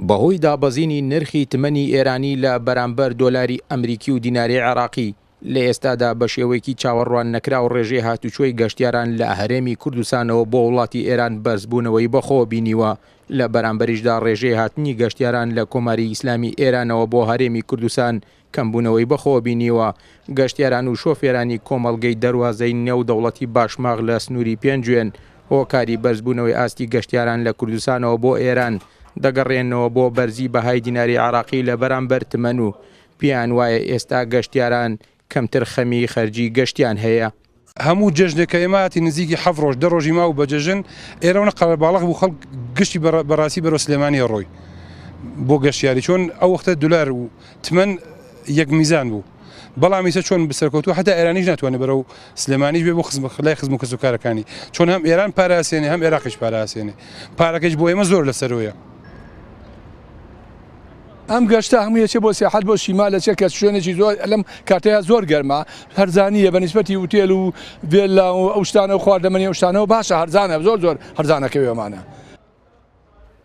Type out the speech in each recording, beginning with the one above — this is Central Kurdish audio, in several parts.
بەهۆی دابەزینی نرخی تمەنی ئێرانی لە بەرامبەر دۆلاری ئەمریکی و دیناری عێراقی لە ئێستادا بە شێوەیەکی چاوەڕوان نەکرا و ڕێژەی هاتوچۆی گەشتیاران لە هەرێمی کوردستانەوە بۆ وڵاتی ئێران بەرزبوونەوەی بەخۆ بینیوە. لە بەرامبەریشدا ڕێژەی هاتنی گەشتیاران لە کۆماری ئیسلامی ئێرانەوە بۆ هەرێمی کوردستان کەمبوونەوەی بەخۆ بینیوە. گەشتیاران و شۆفێرانی کۆمەڵگەی دەواازەی نێودەوڵەتی باشماغ لە سنووری پێنجوێن هۆکاری بەرزبوونەوەی ئاستی گەشتیاران لە کوردستانەوە بۆ ئێران دەگەڕێنەوە بۆ بەرزی بەهای دیناری عراقی لە بەرامبەر تمەن و پیان وایە ئێستا گەشتیاران کەمتر خەمی خەرجی گەشتیان هەیە. هەموو جەژنەکە ئێماتی نزیکی 7 ڕۆژ 10 ڕۆژی ما و بەجەژن ئێرەوە قەڵەباڵغ بوو خەڵک گشتی بەڕاستی بەرەو سلێمانی ڕۆی بۆ گەشتیاری چۆن ئەو وەختە دولار و تمەن یەک میزان بوو. بەڵام ئیسە چۆن بەسەرکەوتووە هەتا ئێرانیش ناتوانێت بەرەو سلێمانیش بێ بۆ خزمەت خزم و کەسوکارەکانی چۆن هەم ئێران پاراسێنێ هەم عێراقیش پاراسێنێ پارەکەش بۆ ئێمە زۆر لەسەرۆیە. ئەم گەشتە هەموویەکێ بۆ سیاحەت بۆ شیمالەچێ کە شوێنێکی زۆر لەم کاتەیە زۆر گەرمە هەرزانیە بەنسبەتی ئوتێل و ڤێلا و ئەو شتانە و خواردەمەنی ئەو شتانەوە باشە هەرزانە زۆر هەرزانەکەوێمانە.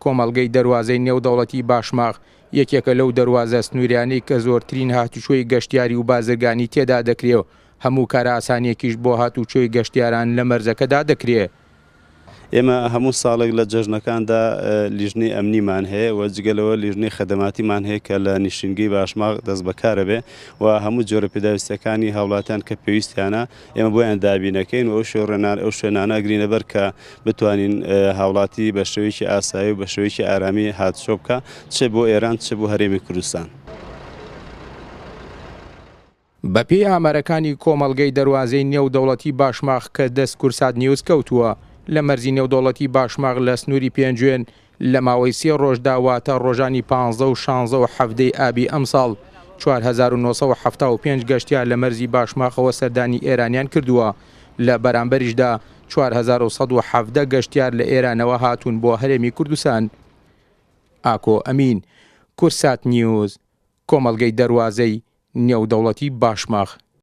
کۆمەڵگەی دەواازەی نێودەوڵەتی باشماغ یەکێکە لەو دەواازە سنووریانەی کە زۆرترین هاتوچۆی گەشتیاری و بازرگانی تێدا دەکرێت. هەموو کارە ئاسانیەکیش بۆ هاتوچۆی گەشتیاران لە مەرزەکەدا دەکرێت. ئێمە هەموو ساڵێک لە جەژنەکاندا لیژنەی ئەمنیمان هەیە و جگەلەوە لیژنەی خەدەماتیمان هەیە کە لە نیشتنگەی باشماغ دەست بەکارە بێ و هەموو جۆرە پێداویستەکانی هاوڵاتیان کە پێویستیانە ئێمە بۆیان دابینەکەین و ئەو شوێنانە ئەگرینە بەر کە بتوانین هاوڵاتی بە شێوەیەکی ئاسایی و بە شێوەیەکی ئارامی هاتوچۆ بکە چ بۆ ئێران چ بۆ هەرێمی کوردستان. بەپێی ئامارەکانی کۆمەڵگەی دەواازەی نێودەوڵەتی باشماغ کە دەست کورسات نیوز کەوتووە لە مەرزی نێودەوڵەتی باشماغ لە سنووری پێنجوێن لە ماوەی 3 ڕۆژدا واتە ڕۆژانی 15 و 16 و 17 ئابی ئەمساڵ 4975 گەشتیار لە مەرزی باشماغەوە سەردانی ئێرانیان کردووە. لە بەرامبەریشدا 4117 گەشتیار لە ئێرانەوە هاتوون بۆ هەرێمی کوردستان. ئاکۆ ئەمین، کورسات نیوز، کۆمەڵگەی دەواازەی نێودەوڵەتی باشماغ.